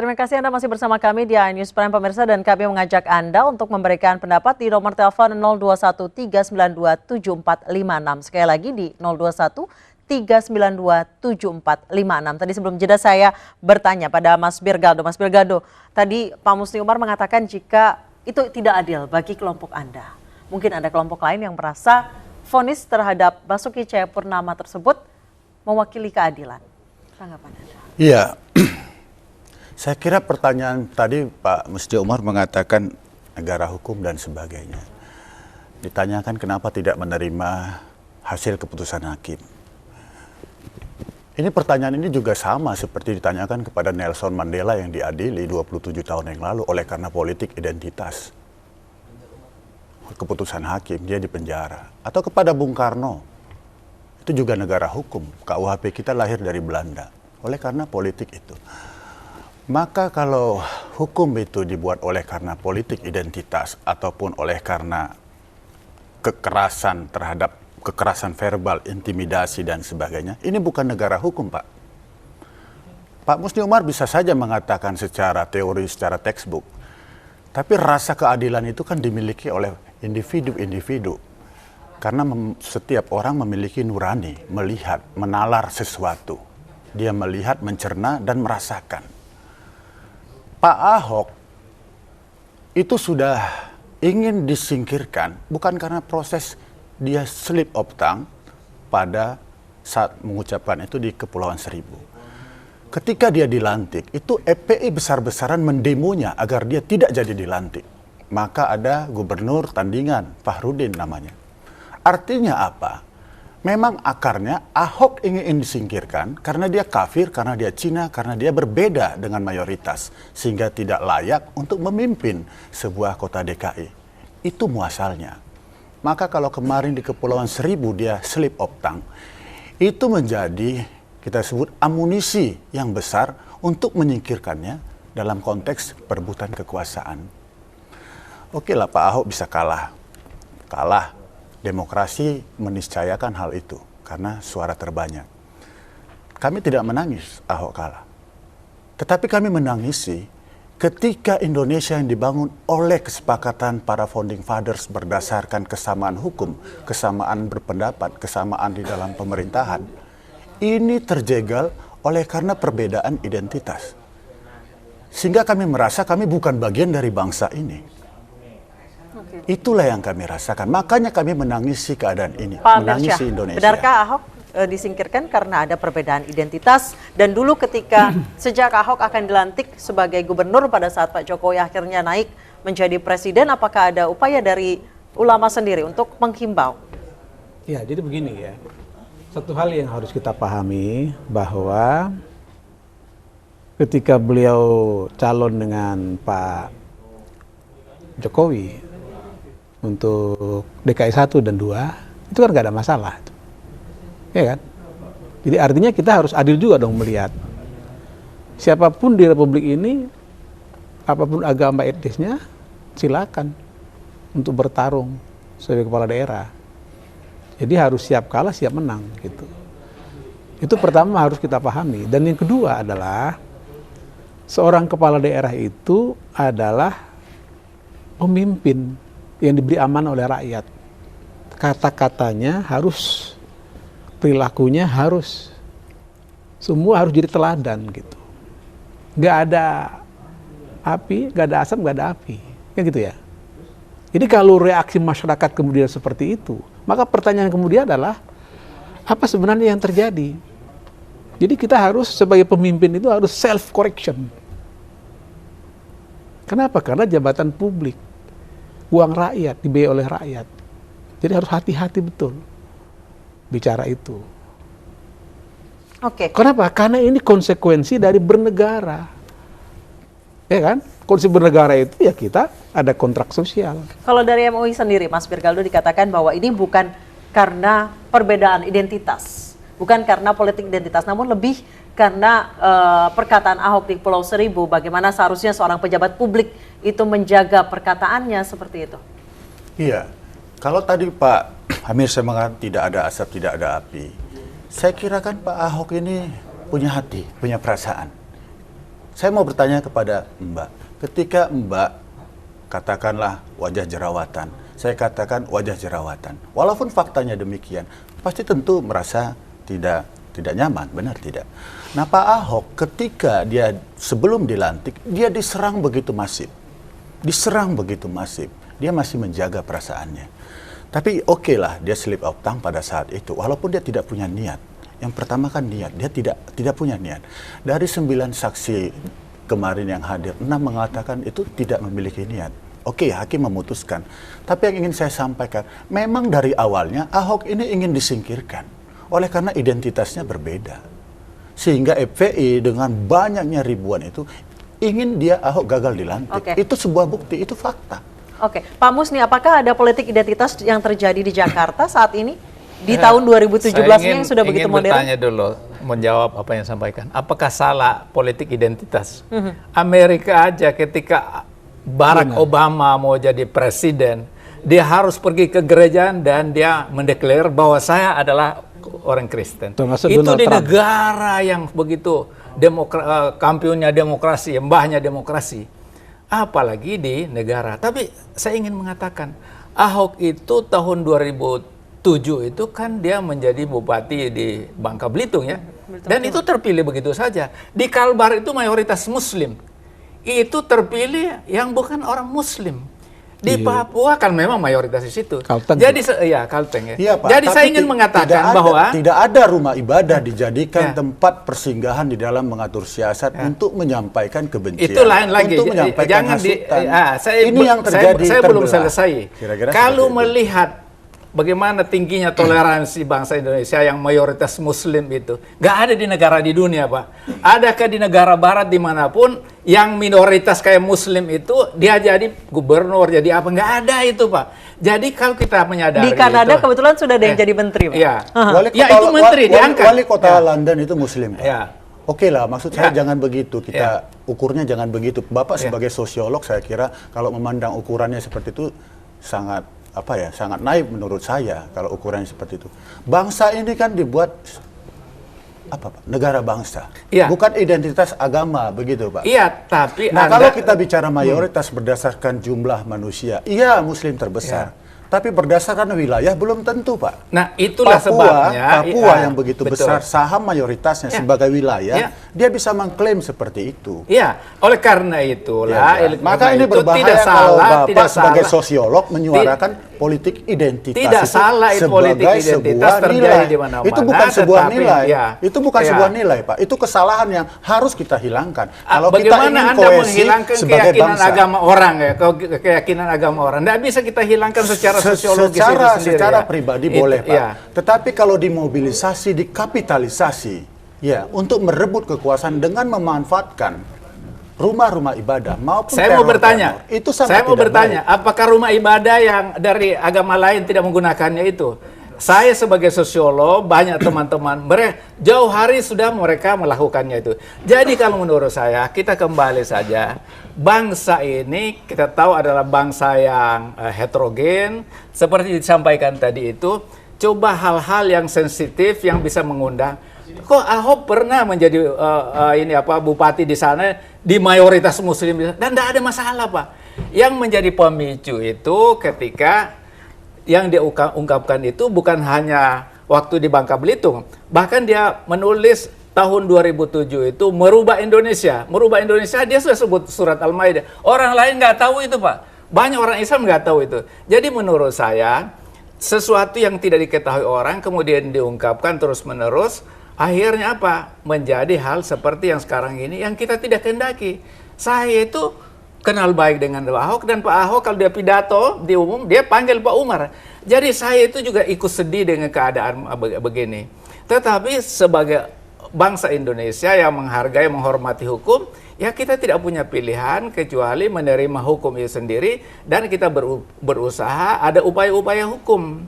Terima kasih Anda masih bersama kami di iNews Prime pemirsa, dan kami mengajak Anda untuk memberikan pendapat di nomor telepon 0213927456. Sekali lagi di 0213927456. Tadi sebelum jeda saya bertanya pada Mas Birgaldo. Mas Birgaldo, tadi Pak Musni Umar mengatakan jika itu tidak adil bagi kelompok Anda. Mungkin ada kelompok lain yang merasa vonis terhadap Basuki Cahayapurnama tersebut mewakili keadilan. Tanggapan Anda? Iya. Saya kira pertanyaan tadi Pak Musni Umar mengatakan negara hukum dan sebagainya. Ditanyakan kenapa tidak menerima hasil keputusan hakim. Ini pertanyaan ini juga sama seperti ditanyakan kepada Nelson Mandela yang diadili 27 tahun yang lalu oleh karena politik identitas. Keputusan hakim, dia dipenjara. Atau kepada Bung Karno, itu juga negara hukum. KUHP kita lahir dari Belanda, oleh karena politik itu. Maka kalau hukum itu dibuat oleh karena politik identitas ataupun oleh karena kekerasan terhadap kekerasan verbal, intimidasi dan sebagainya, ini bukan negara hukum, Pak. Pak Musni Umar bisa saja mengatakan secara teori, secara textbook. Tapi rasa keadilan itu kan dimiliki oleh individu-individu. Karena setiap orang memiliki nurani, melihat, menalar sesuatu. Dia melihat, mencerna dan merasakan. Pak Ahok itu sudah ingin disingkirkan bukan karena proses dia slip of tongue pada saat mengucapkan itu di Kepulauan Seribu. Ketika dia dilantik, itu FPI besar-besaran mendemonya agar dia tidak jadi dilantik. Maka ada gubernur tandingan, Fahrudin namanya. Artinya apa? Memang akarnya Ahok ingin disingkirkan karena dia kafir, karena dia Cina, karena dia berbeda dengan mayoritas. Sehingga tidak layak untuk memimpin sebuah kota DKI. Itu muasalnya. Maka kalau kemarin di Kepulauan Seribu dia slip of tongue, itu menjadi kita sebut amunisi yang besar untuk menyingkirkannya dalam konteks perebutan kekuasaan. Oke lah, Pak Ahok bisa kalah. Kalah. Demokrasi meniscayakan hal itu karena suara terbanyak. Kami tidak menangis Ahok kalah. Tetapi kami menangisi ketika Indonesia yang dibangun oleh kesepakatan para founding fathers berdasarkan kesamaan hukum, kesamaan berpendapat, kesamaan di dalam pemerintahan, ini terjegal oleh karena perbedaan identitas. Sehingga kami merasa kami bukan bagian dari bangsa ini. Itulah yang kami rasakan. Makanya kami menangisi keadaan ini, menangisi Indonesia. Benarkah Ahok disingkirkan karena ada perbedaan identitas? Dan dulu ketika sejak Ahok akan dilantik sebagai gubernur pada saat Pak Jokowi akhirnya naik menjadi presiden, apakah ada upaya dari ulama sendiri untuk menghimbau? Ya, jadi begini ya. Satu hal yang harus kita pahami bahwa ketika beliau calon dengan Pak Jokowi untuk DKI 1 dan 2, itu kan nggak ada masalah. Ya kan? Jadi artinya kita harus adil juga dong melihat. Siapapun di Republik ini, apapun agama etnisnya, silakan untuk bertarung sebagai kepala daerah. Jadi harus siap kalah, siap menang gitu. Itu pertama harus kita pahami. Dan yang kedua adalah, seorang kepala daerah itu adalah pemimpin yang diberi amanah oleh rakyat. Kata-katanya harus, perilakunya harus, semua harus jadi teladan gitu. Nggak ada api, nggak ada asam, nggak ada api, kan gitu ya. Jadi kalau reaksi masyarakat kemudian seperti itu, maka pertanyaan kemudian adalah apa sebenarnya yang terjadi? Jadi kita harus sebagai pemimpin itu harus self correction. Kenapa? Karena jabatan publik, uang rakyat, dibayar oleh rakyat. Jadi harus hati-hati betul bicara itu. Oke. Kenapa? Karena ini konsekuensi dari bernegara. Ya kan? Konsep bernegara itu ya kita ada kontrak sosial. Kalau dari MUI sendiri, Mas Birgaldo, dikatakan bahwa ini bukan karena perbedaan identitas, bukan karena politik identitas, namun lebih karena perkataan Ahok di Pulau Seribu, bagaimana seharusnya seorang pejabat publik itu menjaga perkataannya seperti itu. Iya, kalau tadi Pak Amir saya mengatakan tidak ada asap, tidak ada api. Saya kira kan Pak Ahok ini punya hati, punya perasaan. Saya mau bertanya kepada Mbak, ketika Mbak katakanlah wajah jerawatan, saya katakan wajah jerawatan, walaupun faktanya demikian, pasti tentu merasa tidak nyaman, benar tidak? Nah, Pak Ahok ketika dia sebelum dilantik, dia diserang begitu masif. Dia masih menjaga perasaannya. Tapi oke lah, dia slip of tongue pada saat itu, walaupun dia tidak punya niat. Yang pertama kan niat, dia tidak punya niat. Dari 9 saksi kemarin yang hadir, 6 mengatakan itu tidak memiliki niat. Oke, hakim memutuskan. Tapi yang ingin saya sampaikan, memang dari awalnya Ahok ini ingin disingkirkan. Oleh karena identitasnya berbeda. Sehingga FPI dengan banyaknya ribuan itu ingin dia Ahok gagal dilantik. Oke. Itu sebuah bukti, itu fakta. Oke, Pak Musni, apakah ada politik identitas yang terjadi di Jakarta saat ini? Di tahun 2017 yang sudah begitu modern? Saya ingin bertanya dulu, menjawab apa yang sampaikan. Apakah salah politik identitas? Amerika aja ketika Barack Obama mau jadi presiden, dia harus pergi ke gerejaan dan dia mendeklar bahwa saya adalah orang Kristen. Termasuk Itu Donald di Trump. negara yang begitu kampionnya demokrasi, mbahnya demokrasi. Apalagi di negara. Tapi saya ingin mengatakan, Ahok itu tahun 2007 itu kan dia menjadi bupati di Bangka Belitung ya. Dan itu terpilih begitu saja. Di Kalbar itu mayoritas Muslim. Itu terpilih yang bukan orang Muslim. Di Papua kan memang mayoritas di situ. Kalteng. Jadi Kalteng ya. Iya, Pak. Jadi saya Tapi ingin mengatakan tidak ada, bahwa tidak ada rumah ibadah dijadikan Ya. tempat persinggahan di dalam mengatur siasat untuk menyampaikan kebencian. itu lain lagi. Untuk menyampaikan Jangan hasutan. saya Ini yang terjadi. saya belum terbelah. selesai. Kira-kira Kalau seperti itu. melihat bagaimana tingginya toleransi bangsa Indonesia yang mayoritas Muslim itu, nggak ada di negara di dunia, Pak. Adakah di negara Barat dimanapun yang minoritas kayak Muslim itu dia jadi gubernur, jadi apa? Nggak ada itu, Pak. Jadi kalau kita menyadari Di Kanada itu, kebetulan sudah ada yang jadi menteri, Pak. Iya. Wali Ya, itu menteri diangkat. Wali kota Ya. London itu Muslim, Pak. Ya. Oke lah, maksud saya Ya. jangan begitu. Kita ukurnya jangan begitu. Bapak Ya. sebagai sosiolog, saya kira kalau memandang ukurannya seperti itu sangat sangat naif menurut saya kalau ukurannya seperti itu. Bangsa ini kan dibuat Pak? Negara bangsa, Iya. bukan identitas agama, begitu, Pak. Iya, tapi Nah, kalau kita bicara mayoritas berdasarkan jumlah manusia, iya Muslim terbesar. Tapi berdasarkan wilayah belum tentu, Pak. Nah, itulah sebabnya Papua yang begitu betul. besar saham mayoritasnya Ya. sebagai wilayah, Ya. dia bisa mengklaim seperti itu. Iya, oleh karena itulah, Ya, ya. Maka karena ini itu berbahaya tidak kalau salah, Bapak tidak sebagai salah. sosiolog menyuarakan politik identitas Tidak itu salah itu sebagai politik identitas sebuah terjadi nilai. di mana-mana, Itu bukan sebuah tetapi, nilai. ya. Itu bukan Ya. sebuah nilai, Pak. Itu kesalahan yang harus kita hilangkan. Kalau kita Bagaimana ingin Anda kohesi menghilangkan sebagai keyakinan bangsa. agama orang ya, keyakinan agama orang? Tidak bisa kita hilangkan secara sosiologis itu sendiri. Secara ya. pribadi Itu, boleh, Pak. ya. Tetapi kalau dimobilisasi, dikapitalisasi, ya, untuk merebut kekuasaan dengan memanfaatkan rumah-rumah ibadah maupun Saya mau bertanya, itu sangat saya mau tidak bertanya, baik. apakah rumah ibadah yang dari agama lain tidak menggunakannya itu? Saya sebagai sosiolog, banyak teman-teman, jauh hari sudah mereka melakukannya itu. Jadi kalau menurut saya, kita kembali saja, bangsa ini kita tahu adalah bangsa yang heterogen, seperti disampaikan tadi itu, coba hal-hal yang sensitif yang bisa mengundang. Kok Ahok pernah menjadi bupati di sana di mayoritas Muslim dan tidak ada masalah, Pak. Yang menjadi pemicu itu ketika yang dia ungkapkan itu bukan hanya waktu di Bangka Belitung, bahkan dia menulis tahun 2007 itu merubah Indonesia dia sudah sebut surat Al-Maidah. Orang lain nggak tahu itu, Pak. Banyak orang Islam nggak tahu itu. Jadi menurut saya sesuatu yang tidak diketahui orang kemudian diungkapkan terus-menerus, akhirnya apa? Menjadi hal seperti yang sekarang ini yang kita tidak kehendaki. Saya itu kenal baik dengan Pak Ahok, dan Pak Ahok kalau dia pidato di umum, dia panggil Pak Umar. Jadi saya itu juga ikut sedih dengan keadaan begini. Tetapi sebagai bangsa Indonesia yang menghargai, menghormati hukum, ya kita tidak punya pilihan kecuali menerima hukum itu sendiri, dan kita berusaha ada upaya-upaya hukum.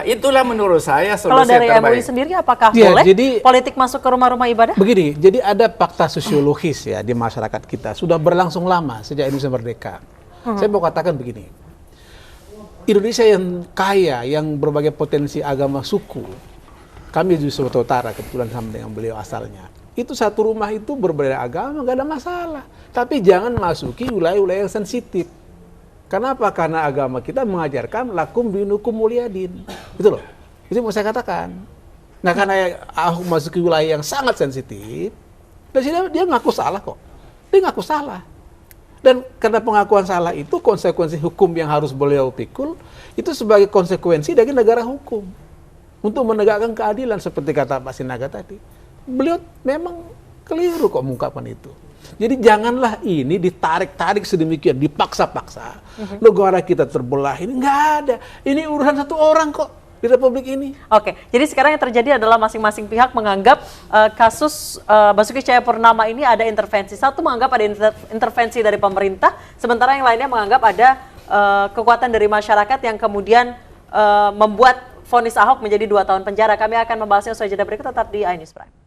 Itulah menurut saya Kalau solusi dari terbaik. MUI sendiri apakah Ya, boleh jadi- politik masuk ke rumah-rumah ibadah? Begini, jadi ada fakta sosiologis ya di masyarakat kita sudah berlangsung lama sejak Indonesia merdeka. Saya mau katakan begini, Indonesia yang kaya, yang berbagai potensi agama suku, kami di Sumatera Utara kebetulan sama dengan beliau asalnya. Itu satu rumah itu berbeda agama, nggak ada masalah. Tapi jangan masuki wilayah-wilayah yang sensitif. Kenapa? Karena agama kita mengajarkan lakum dinukum mulyadin. Itu loh. Itu mau saya katakan. Nah karena Ahok masuki wilayah yang sangat sensitif, dan dia ngaku salah kok. Dia ngaku salah. Dan karena pengakuan salah itu konsekuensi hukum yang harus beliau pikul itu sebagai konsekuensi dari negara hukum untuk menegakkan keadilan seperti kata Pak Sinaga tadi. Beliau memang keliru kok mengungkapkan itu. Jadi janganlah ini ditarik-tarik sedemikian, dipaksa-paksa. Negara kita terbelah ini nggak ada. Ini urusan satu orang kok di Republik ini. Oke, jadi sekarang yang terjadi adalah masing-masing pihak menganggap kasus Basuki Cahayapurnama ini ada intervensi. Satu menganggap ada intervensi dari pemerintah, sementara yang lainnya menganggap ada kekuatan dari masyarakat yang kemudian membuat vonis Ahok menjadi 2 tahun penjara. Kami akan membahasnya usai jeda berikut, tetap di iNews Prime.